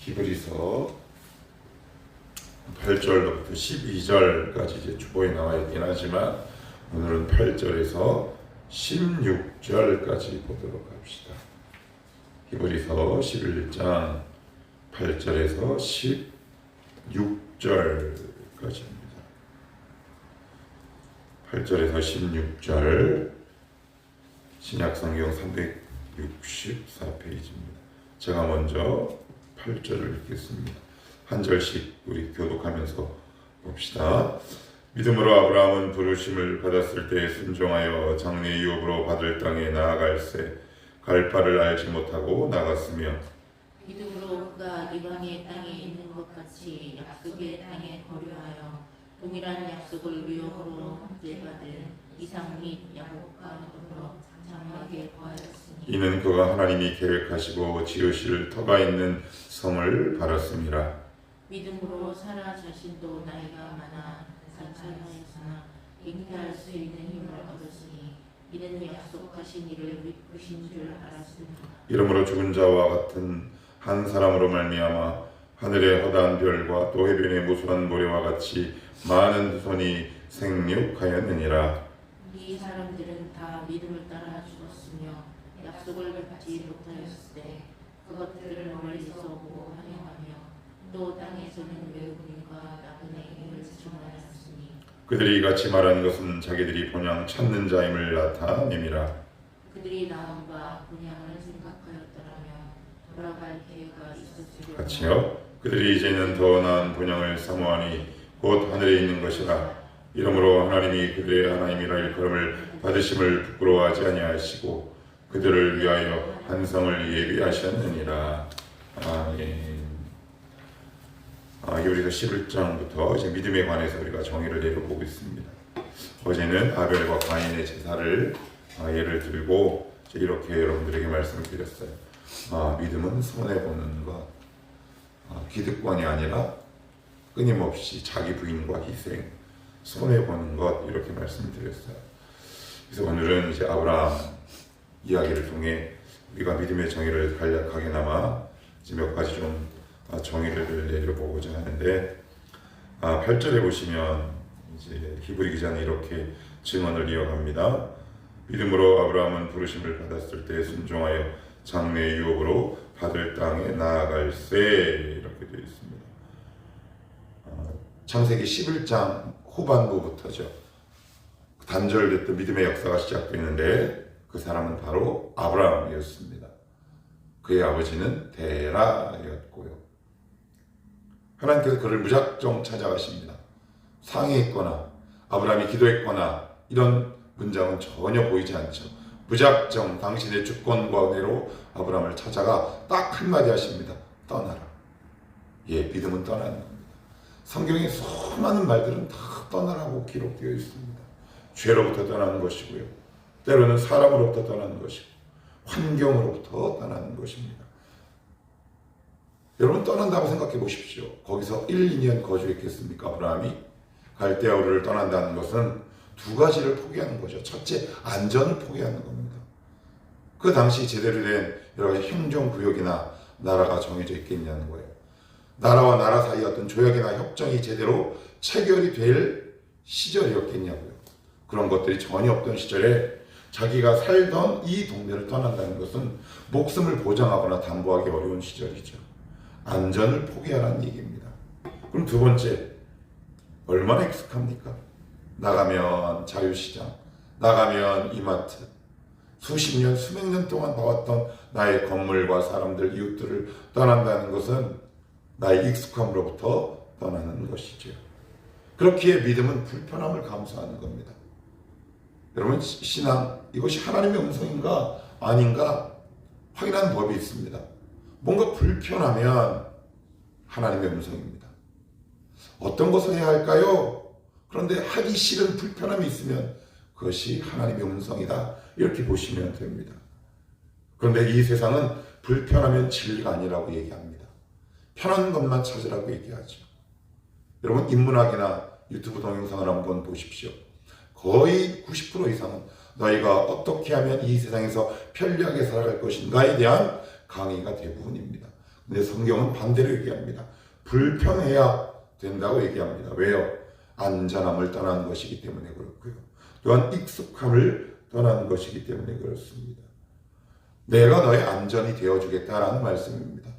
히브리서 8절부터 12절까지 이제 주보에 나와 있긴 하지만 오늘은 8절에서 16절까지 보도록 합시다. 히브리서 11장 8절에서 16절까지입니다. 8절에서 16절 신약성경 364페이지입니다. 제가 먼저 8절을 읽겠습니다. 한 절씩 우리 교독하면서 봅시다. 믿음으로 아브라함은 부르심을 받았을 때 순종하여 장래 유업으로 받을 땅에 나아갈새 갈 바를 알지 못하고 나갔으며 믿음으로 그가 이방의 땅에 있는 것 같이 약속의 땅에 거류하여 동일한 약속을 유업으로 헌재받은 이삭 및 야곱과 더불어 장막에 거하였으니 이는 그가 하나님이 계획하시고 지으실 터가 있는 성을 바랐음이라. 믿음으로 사라 자신도 나이가 많아 산천하였으나 잉태할 수 있는 힘을 얻었으니 이는 약속하신 이를 믿으신 줄 알았습니다. 이러므로 죽은 자와 같은 한 사람으로 말미암아 하늘의 허다한 별과 또 해변의 무수한 모래와 같이 많은 후손이 생육하였느니라. 이 사람들은 다 믿음을 따라 죽었으며 약속을 받지 못하였을 때 그것들을 멀리서 보고 환영하며 또 땅에서는 외국인과 나그네 임을 증언하였으니 그들이 이같이 말하는 것은 자기들이 본향 찾는 자임을 나타냄이라. 그들이 나온 바 본향을 생각하였더라면 돌아갈 기회가 있었으려 같이요. 그들이 이제는 더 나은 본향을 사모하니 곧 하늘에 있는 것이라. 이러므로 하나님이 그들의 하나님이라 일컬음을 받으심을 부끄러워하지 아니하시고 그들을 위하여 한 성을 예비하셨느니라. 아멘. 히브리서 11장부터 이제 믿음에 관해서 우리가 정의를 내려보고 있습니다. 어제는 아벨과 가인의 제사를 예를 들고 이렇게 여러분들에게 말씀을 드렸어요. 믿음은 손해보는 것, 기득권이 아니라 끊임없이 자기 부인과 희생, 손해보는 것, 이렇게 말씀을 드렸어요. 그래서 오늘은 이제 아브라함 이야기를 통해 우리가 믿음의 정의를 간략하게나마 몇 가지 좀 정의를 내려보고자 하는데, 8절에 보시면 이제 히브리 기자는 이렇게 증언을 이어갑니다. 믿음으로 아브라함은 부르심을 받았을 때 순종하여 장래 유업으로 받을 땅에 나아갈세, 이렇게 되어 있습니다. 창세기 11장 후반부부터죠. 단절됐던 믿음의 역사가 시작되는데 그 사람은 바로 아브라함이었습니다. 그의 아버지는 데라였고요. 하나님께서 그를 무작정 찾아가십니다. 상의했거나 아브라함이 기도했거나 이런 문장은 전혀 보이지 않죠. 무작정 당신의 주권과 은혜로 아브라함을 찾아가 딱 한마디 하십니다. 떠나라. 믿음은 떠나는 겁니다. 성경에 수많은 말들은 다 떠나라고 기록되어 있습니다. 죄로부터 떠나는 것이고요. 때로는 사람으로부터 떠나는 것이고 환경으로부터 떠나는 것입니다. 여러분 떠난다고 생각해 보십시오. 거기서 1, 2년 거주했겠습니까? 아브라함이? 갈대아우르를 떠난다는 것은 두 가지를 포기하는 거죠. 첫째, 안전을 포기하는 겁니다. 그 당시 제대로 된 여러 가지 행정구역이나 나라가 정해져 있겠냐는 거예요. 나라와 나라 사이 어떤 조약이나 협정이 제대로 체결이 될 시절이었겠냐고요. 그런 것들이 전혀 없던 시절에 자기가 살던 이 동네를 떠난다는 것은 목숨을 보장하거나 담보하기 어려운 시절이죠. 안전을 포기하라는 얘기입니다. 그럼 두 번째, 얼마나 익숙합니까? 나가면 자유시장, 나가면 이마트, 수십 년, 수백 년 동안 봐왔던 나의 건물과 사람들, 이웃들을 떠난다는 것은 나의 익숙함으로부터 떠나는 것이죠. 그렇기에 믿음은 불편함을 감수하는 겁니다. 여러분, 신앙, 이것이 하나님의 음성인가 아닌가 확인하는 법이 있습니다. 뭔가 불편하면 하나님의 음성입니다. 어떤 것을 해야 할까요? 그런데 하기 싫은 불편함이 있으면 그것이 하나님의 음성이다, 이렇게 보시면 됩니다. 그런데 이 세상은 불편하면 진리가 아니라고 얘기합니다. 편한 것만 찾으라고 얘기하죠. 여러분, 인문학이나 유튜브 동영상을 한번 보십시오. 거의 90% 이상은 너희가 어떻게 하면 이 세상에서 편리하게 살아갈 것인가에 대한 강의가 대부분입니다. 근데 성경은 반대로 얘기합니다. 불편해야 된다고 얘기합니다. 왜요? 안전함을 떠나는 것이기 때문에 그렇고요. 또한 익숙함을 떠나는 것이기 때문에 그렇습니다. 내가 너의 안전이 되어주겠다라는 말씀입니다.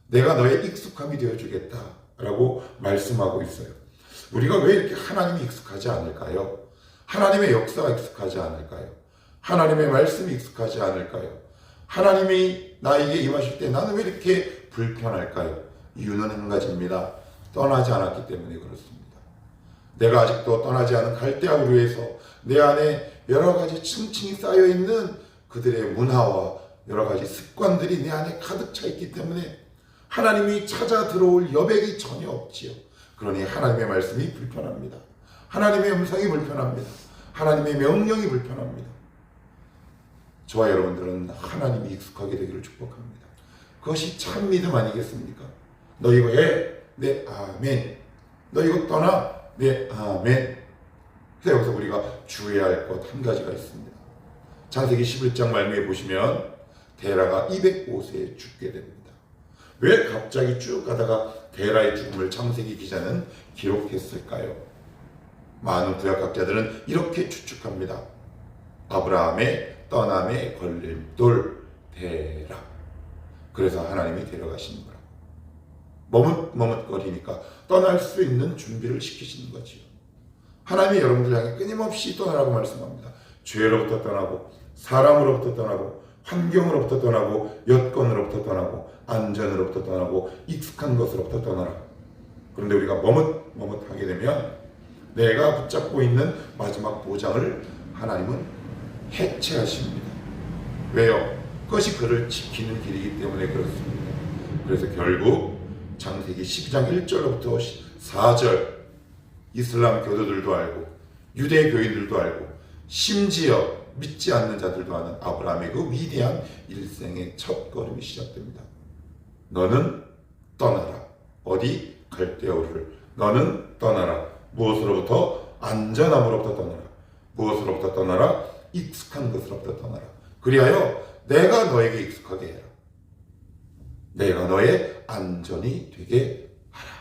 내가 너의 익숙함이 되어주겠다라고 말씀하고 있어요. 우리가 왜 이렇게 하나님이 익숙하지 않을까요? 하나님의 역사가 익숙하지 않을까요? 하나님의 말씀이 익숙하지 않을까요? 하나님이 나에게 임하실 때 나는 왜 이렇게 불편할까요? 이유는 한 가지입니다. 떠나지 않았기 때문에 그렇습니다. 내가 아직도 떠나지 않은 갈대아 우르에서 내 안에 여러 가지 층층이 쌓여있는 그들의 문화와 여러 가지 습관들이 내 안에 가득 차 있기 때문에 하나님이 찾아 들어올 여백이 전혀 없지요. 그러니 하나님의 말씀이 불편합니다. 하나님의 음성이 불편합니다. 하나님의 명령이 불편합니다. 저와 여러분들은 하나님이 익숙하게 되기를 축복합니다. 그것이 참 믿음 아니겠습니까? 너 이거 해? 네, 아멘. 너 이거 떠나? 네, 아멘. 그래서 여기서 우리가 주의해야 할 것 한 가지가 있습니다. 창세기 11장 말미에 보시면 데라가 205세에 죽게 됩니다. 왜 갑자기 쭉 가다가 데라의 죽음을 창세기 기자는 기록했을까요? 많은 구약학자들은 이렇게 추측합니다. 아브라함의 떠남의 걸림돌 데라. 그래서 하나님이 데려가시는 거라고. 머뭇머뭇거리니까 떠날 수 있는 준비를 시키시는 거지요. 하나님이 여러분들 향해 끊임없이 떠나라고 말씀합니다. 죄로부터 떠나고 사람으로부터 떠나고 환경으로부터 떠나고 여건으로부터 떠나고 안전으로부터 떠나고 익숙한 것으로부터 떠나라. 그런데 우리가 머뭇머뭇하게 되면 내가 붙잡고 있는 마지막 보장을 하나님은 해체하십니다. 왜요? 그것이 그를 지키는 길이기 때문에 그렇습니다. 그래서 결국 창세기 12장 1절부터 4절 이슬람 교도들도 알고 유대 교인들도 알고 심지어 믿지 않는 자들도 아는 아브라함의 그 위대한 일생의 첫 걸음이 시작됩니다. 너는 떠나라. 어디? 갈대아 우르를. 너는 떠나라. 무엇으로부터? 안전함으로부터 떠나라. 무엇으로부터 떠나라? 익숙한 것으로부터 떠나라. 그리하여 내가 너에게 익숙하게 해라. 내가 너의 안전이 되게 하라.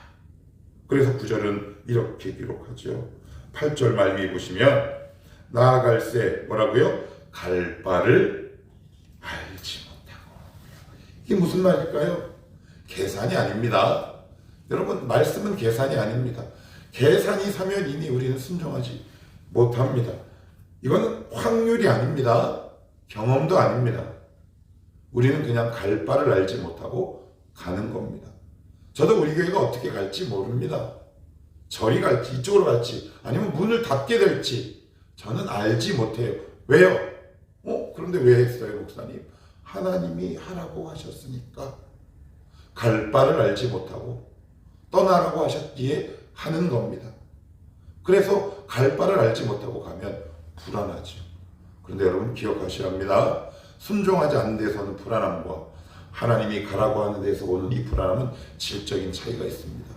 그래서 9절은 이렇게 기록하죠. 8절 말미에 보시면 나아갈새 뭐라고요? 갈 바를 알지 못하고. 이게 무슨 말일까요? 계산이 아닙니다. 여러분, 말씀은 계산이 아닙니다. 계산이 서면 이미 우리는 순종하지 못합니다. 이거는 확률이 아닙니다. 경험도 아닙니다. 우리는 그냥 갈 바를 알지 못하고 가는 겁니다. 저도 우리 교회가 어떻게 갈지 모릅니다. 저리 갈지 이쪽으로 갈지 아니면 문을 닫게 될지 저는 알지 못해요. 왜요? 그런데 왜 했어요, 목사님? 하나님이 하라고 하셨으니까. 갈 바를 알지 못하고 떠나라고 하셨기에 하는 겁니다. 그래서 갈 바를 알지 못하고 가면 불안하죠. 그런데 여러분 기억하셔야 합니다. 순종하지 않는 데서는 불안함과 하나님이 가라고 하는 데서 오는 이 불안함은 질적인 차이가 있습니다.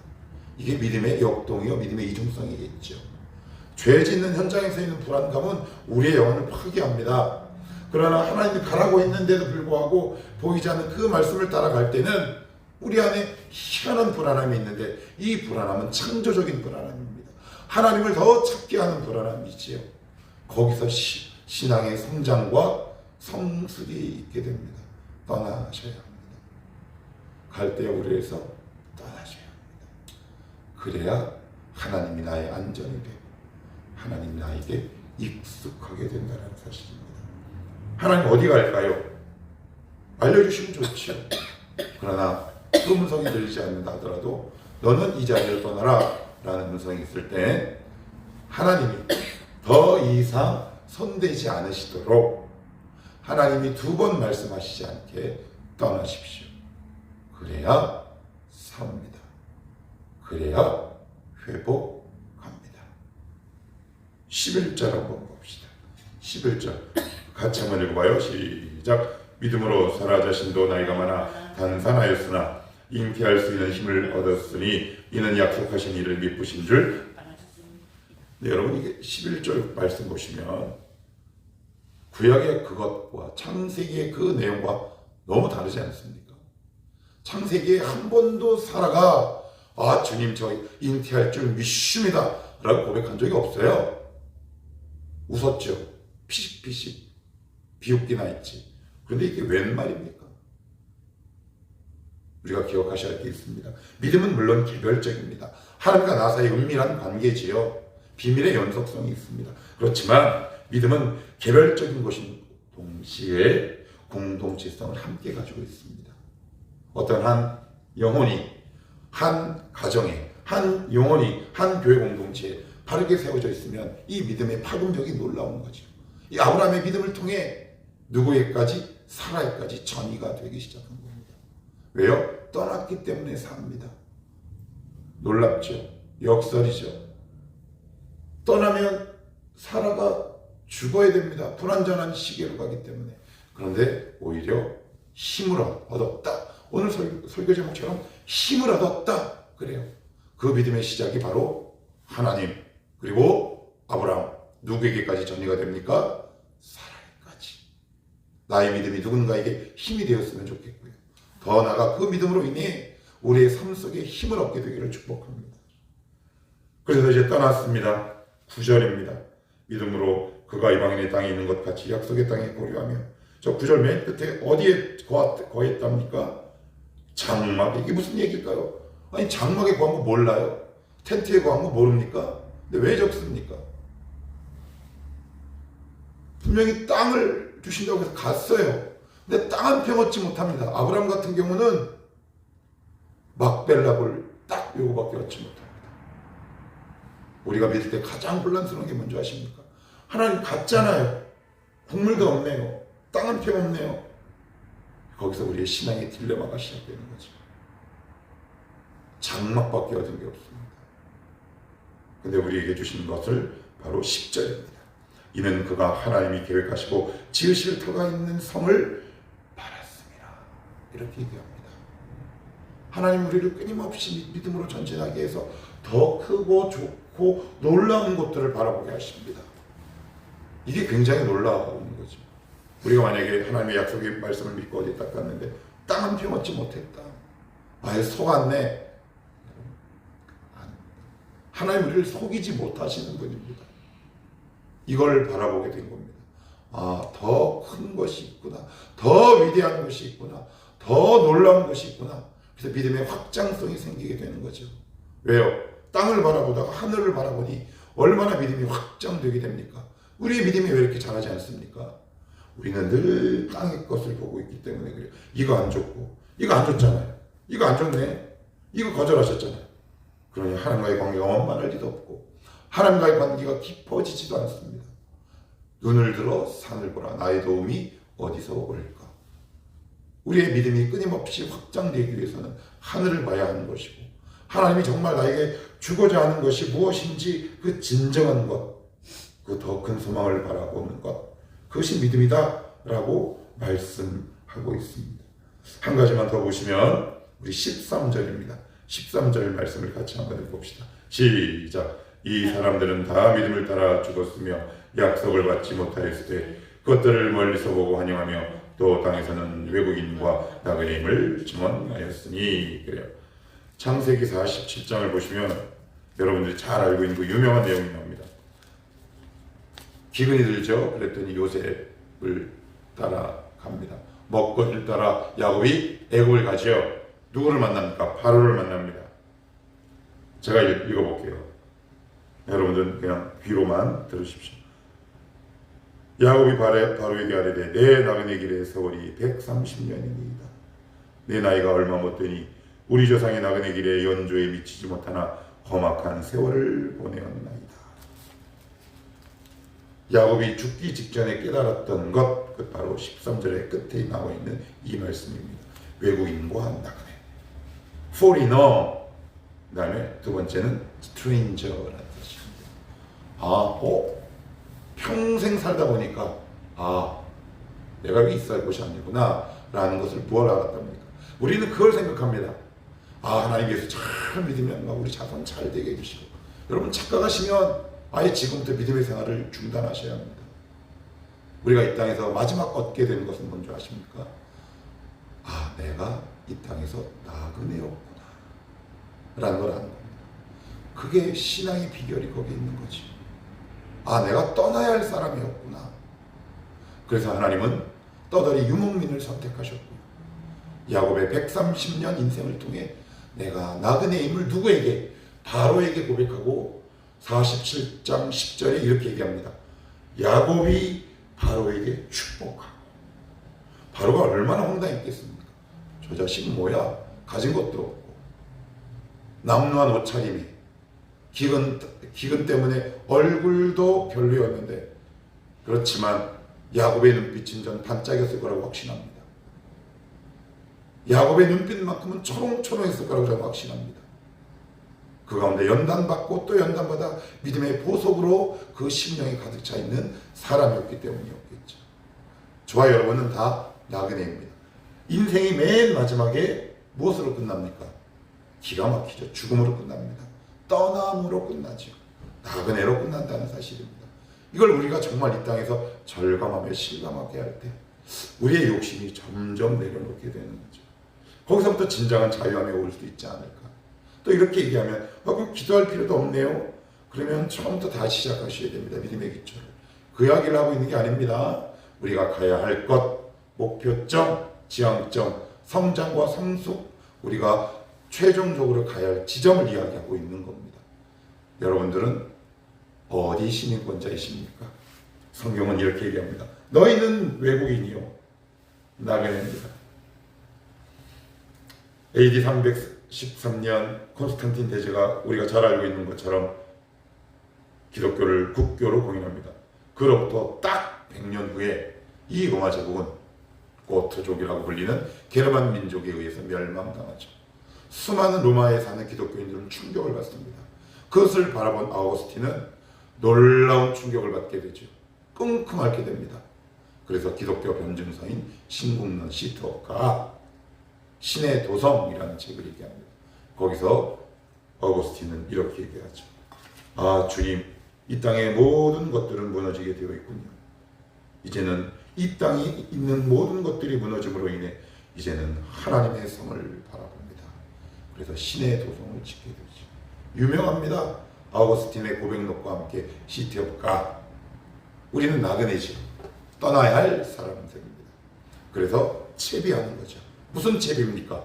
이게 믿음의 역동이요, 믿음의 이중성이겠죠. 죄 짓는 현장에서 있는 불안감은 우리의 영혼을 파괴합니다. 그러나 하나님이 가라고 했는데도 불구하고 보이지 않는 그 말씀을 따라갈 때는 우리 안에 희한한 불안함이 있는데 이 불안함은 창조적인 불안함입니다. 하나님을 더 찾게 하는 불안함이지요. 거기서 신앙의 성장과 성숙이 있게 됩니다. 떠나셔야 합니다. 갈대아 우르에서 떠나셔야 합니다. 그래야 하나님이 나의 안전이 되고 하나님이 나에게 익숙하게 된다는 사실입니다. 하나님 어디 갈까요? 알려주시면 좋죠. 그러나 그 음성이 들리지 않는다 하더라도 너는 이 자리를 떠나라 라는 음성이 있을 때 하나님이 더 이상 손대지 않으시도록 하나님이 2번 말씀하시지 않게 떠나십시오. 그래야 삽니다. 그래야 회복합니다. 11절 한번 봅시다. 11절 같이 한번 읽어봐요. 시작. 믿음으로 사라 자신도 나이가 많아 단산하였으나 잉태할 수 있는 힘을 얻었으니 이는 약속하신 이를 미쁘신 줄. 네, 여러분 이게 11절 말씀 보시면 구약의 그것과 창세기의 그 내용과 너무 다르지 않습니까? 창세기에 한 번도 사라가 주님 저 잉태할 줄 믿습니다 라고 고백한 적이 없어요. 웃었죠. 피식피식 비웃기나 했지. 그런데 이게 웬 말입니까? 우리가 기억하셔야 할 게 있습니다. 믿음은 물론 개별적입니다. 하나님과 나 사이의 은밀한 관계지요. 비밀의 연속성이 있습니다. 그렇지만 믿음은 개별적인 것인 동시에 공동체성을 함께 가지고 있습니다. 어떤 한 영혼이, 한 가정에, 한 영혼이, 한 교회 공동체에 바르게 세워져 있으면 이 믿음의 파급력이 놀라운 거죠. 이 아브라함의 믿음을 통해 누구에까지? 사라에까지 전이가 되기 시작한 겁니다. 왜요? 떠났기 때문에 삽니다. 놀랍죠? 역설이죠. 떠나면 사라가 죽어야 됩니다. 불완전한 시계로 가기 때문에. 그런데 오히려 힘을 얻었다. 오늘 설교 제목처럼 힘을 얻었다. 그래요. 그 믿음의 시작이 바로 하나님 그리고 아브라함 누구에게까지 전이가 됩니까? 사라에까지. 나의 믿음이 누군가에게 힘이 되었으면 좋겠고요. 더 나아가 그 믿음으로 인해 우리의 삶 속에 힘을 얻게 되기를 축복합니다. 그래서 이제 떠났습니다. 9절입니다. 믿음으로 그가 이방인의 땅에 있는 것 같이 약속의 땅에 거류하며 저 9절 맨 끝에 어디에 거했답니까? 장막에. 이게 무슨 얘기일까요? 아니 장막에 거한 거 몰라요? 텐트에 거한 거 모릅니까? 근데 왜 적습니까? 분명히 땅을 주신다고 해서 갔어요. 근데 땅 한 평 얻지 못합니다. 아브라함 같은 경우는 막벨라볼 딱 요거밖에 얻지 못합니다. 우리가 믿을 때 가장 혼란스러운 게 뭔지 아십니까? 하나님 갔잖아요. 국물도 없네요. 땅 한 평 없네요. 거기서 우리의 신앙의 딜레마가 시작되는 거죠. 장막밖에 얻은 게 없습니다. 근데 우리에게 주신 것을 바로 10절입니다. 이는 그가 하나님이 계획하시고 지으실 터가 있는 성을 바랐습니다. 이렇게 얘기합니다. 하나님 우리를 끊임없이 믿음으로 전진하게 해서 더 크고 좋고 놀라운 것들을 바라보게 하십니다. 이게 굉장히 놀라운 거죠. 우리가 만약에 하나님의 약속의 말씀을 믿고 어디 딱 갔는데 땅 한 평 얻지 못했다. 아예 속았네. 하나님 우리를 속이지 못하시는 분입니다. 이걸 바라보게 된 겁니다. 더 큰 것이 있구나. 더 위대한 것이 있구나. 더 놀라운 것이 있구나. 그래서 믿음의 확장성이 생기게 되는 거죠. 왜요? 땅을 바라보다가 하늘을 바라보니 얼마나 믿음이 확장되게 됩니까? 우리의 믿음이 왜 이렇게 잘하지 않습니까? 우리는 늘 땅의 것을 보고 있기 때문에 그래요. 이거 안 좋고, 이거 안 좋잖아요. 이거 안 좋네. 이거 거절하셨잖아요. 그러니 하나님과의 관계가 원만할 리도 없고 하나님과의 관계가 깊어지지도 않습니다. 눈을 들어 산을 보라. 나의 도움이 어디서 올까? 우리의 믿음이 끊임없이 확장되기 위해서는 하늘을 봐야 하는 것이고 하나님이 정말 나에게 주고자 하는 것이 무엇인지 그 진정한 것, 그 더 큰 소망을 바라보는 것, 그것이 믿음이다 라고 말씀하고 있습니다. 한 가지만 더 보시면 우리 13절입니다. 13절 말씀을 같이 한번 읽어봅시다. 시작. 이 사람들은 다 믿음을 따라 죽었으며 약속을 받지 못하였을 때 그것들을 멀리서 보고 환영하며 또 땅에서는 외국인과 나그네 임을 증언하였으니. 그래요. 창세기 47장을 보시면 여러분들이 잘 알고 있는 그 유명한 내용이 나옵니다. 기근이 들죠. 그랬더니 요셉을 따라갑니다. 먹거리를 따라 야곱이 애굽을 가지요. 누구를 만납니까? 바로를 만납니다. 제가 읽어볼게요. 여러분들은 그냥 귀로만 들으십시오. 야곱이 바로에게 아뢰되 내 나그네 길의 세월이 130년이니이다. 내 나이가 얼마 못 되니 우리 조상의 나그네 길의 연조에 미치지 못하나 험악한 세월을 보내었나이다. 야곱이 죽기 직전에 깨달았던 것, 그 바로 13절의 끝에 나와 있는 이 말씀입니다. 외국인과 나그네, foreigner, 그 다음에 두 번째는 stranger라는 뜻입니다. 평생 살다 보니까 내가 여기 있어야 할 곳이 아니구나 라는 것을 무엇을 알았답니까? 우리는 그걸 생각합니다. 하나님께서 잘 믿으면 우리 자손 잘 되게 해주시고, 여러분 착각하시면 아예 지금부터 믿음의 생활을 중단하셔야 합니다. 우리가 이 땅에서 마지막 얻게 되는 것은 뭔지 아십니까? 내가 이 땅에서 나그네였구나 라는 걸 아는 겁니다. 그게 신앙의 비결이 거기에 있는 거지. 아, 내가 떠나야 할 사람이었구나. 그래서 하나님은 떠돌이 유목민을 선택하셨고요. 야곱의 130년 인생을 통해 내가 나그네임을 누구에게? 바로에게 고백하고 47장 10절에 이렇게 얘기합니다. 야곱이 바로에게 축복하고. 바로가 얼마나 황당했겠습니까? 저 자식은 뭐야? 가진 것도 없고 남루한 옷차림이 기근 때문에 얼굴도 별로였는데, 그렇지만 야곱의 눈빛은 전 반짝였을 거라고 확신합니다. 야곱의 눈빛만큼은 초롱초롱했을 거라고 저는 확신합니다. 그 가운데 연단받고 또 연단받아 믿음의 보석으로 그 심령이 가득 차 있는 사람이었기 때문이었겠죠. 저와 여러분은 다 나그네입니다. 인생이 맨 마지막에 무엇으로 끝납니까? 기가 막히죠. 죽음으로 끝납니다. 떠남으로 끝나죠. 나그네로 끝난다는 사실입니다. 이걸 우리가 정말 이 땅에서 절감하며 실감하게 할 때 우리의 욕심이 점점 내려놓게 되는 거죠. 거기서부터 진정한 자유함이 올 수 있지 않을까. 또 이렇게 얘기하면 그럼 기도할 필요도 없네요. 그러면 처음부터 다시 시작하셔야 됩니다. 믿음의 기초를. 그 이야기를 하고 있는 게 아닙니다. 우리가 가야 할 것, 목표점, 지향점, 성장과 성숙, 우리가 최종적으로 가야 할 지점을 이야기하고 있는 겁니다. 여러분들은 어디 시민권자이십니까? 성경은 이렇게 얘기합니다. 너희는 외국인이요 나그네입니다. AD 313년 콘스탄틴 대제가 우리가 잘 알고 있는 것처럼 기독교를 국교로 공인합니다. 그로부터 딱 100년 후에 이 로마 제국은 고트족이라고 불리는 게르만 민족에 의해서 멸망당하죠. 수많은 로마에 사는 기독교인들은 충격을 받습니다. 그것을 바라본 아우구스틴은 놀라운 충격을 받게 되죠. 끙끙 앓게 됩니다. 그래서 기독교 변증서인 신국론 시트워크가 신의 도성이라는 책을 얘기합니다. 거기서 아우구스틴은 이렇게 얘기하죠. 아, 주님, 이 땅의 모든 것들은 무너지게 되어 있군요. 이제는 이 땅에 있는 모든 것들이 무너짐으로 인해 이제는 하나님의 성을 바라봅니다. 그래서 신의 도성을 짓게 되죠. 유명합니다. 아우구스틴의 고백록과 함께 시티업가. 우리는 나그네지. 떠나야 할 사람들입니다. 그래서 채비하는 거죠. 무슨 채비입니까?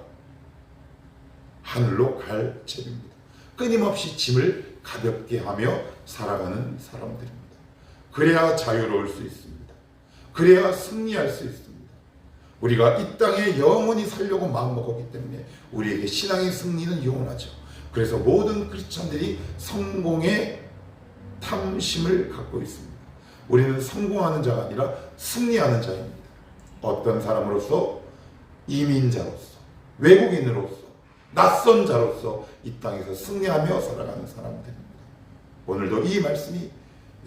하늘로 갈 채비입니다. 끊임없이 짐을 가볍게 하며 살아가는 사람들입니다. 그래야 자유로울 수 있습니다. 그래야 승리할 수 있습니다. 우리가 이 땅에 영원히 살려고 마음먹었기 때문에 우리에게 신앙의 승리는 영원하죠. 그래서 모든 크리스천들이 성공의 탐심을 갖고 있습니다. 우리는 성공하는 자가 아니라 승리하는 자입니다. 어떤 사람으로서? 이민자로서, 외국인으로서, 낯선 자로서 이 땅에서 승리하며 살아가는 사람들입니다. 오늘도 이 말씀이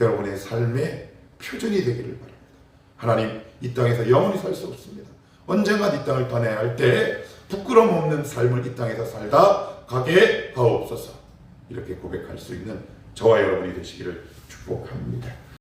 여러분의 삶의 표준이 되기를 바랍니다. 하나님, 이 땅에서 영원히 살 수 없습니다. 언젠가 이 땅을 떠나야 할 때 부끄러움 없는 삶을 이 땅에서 살다 가게 하옵소서. 이렇게 고백할 수 있는 저와 여러분이 되시기를 축복합니다.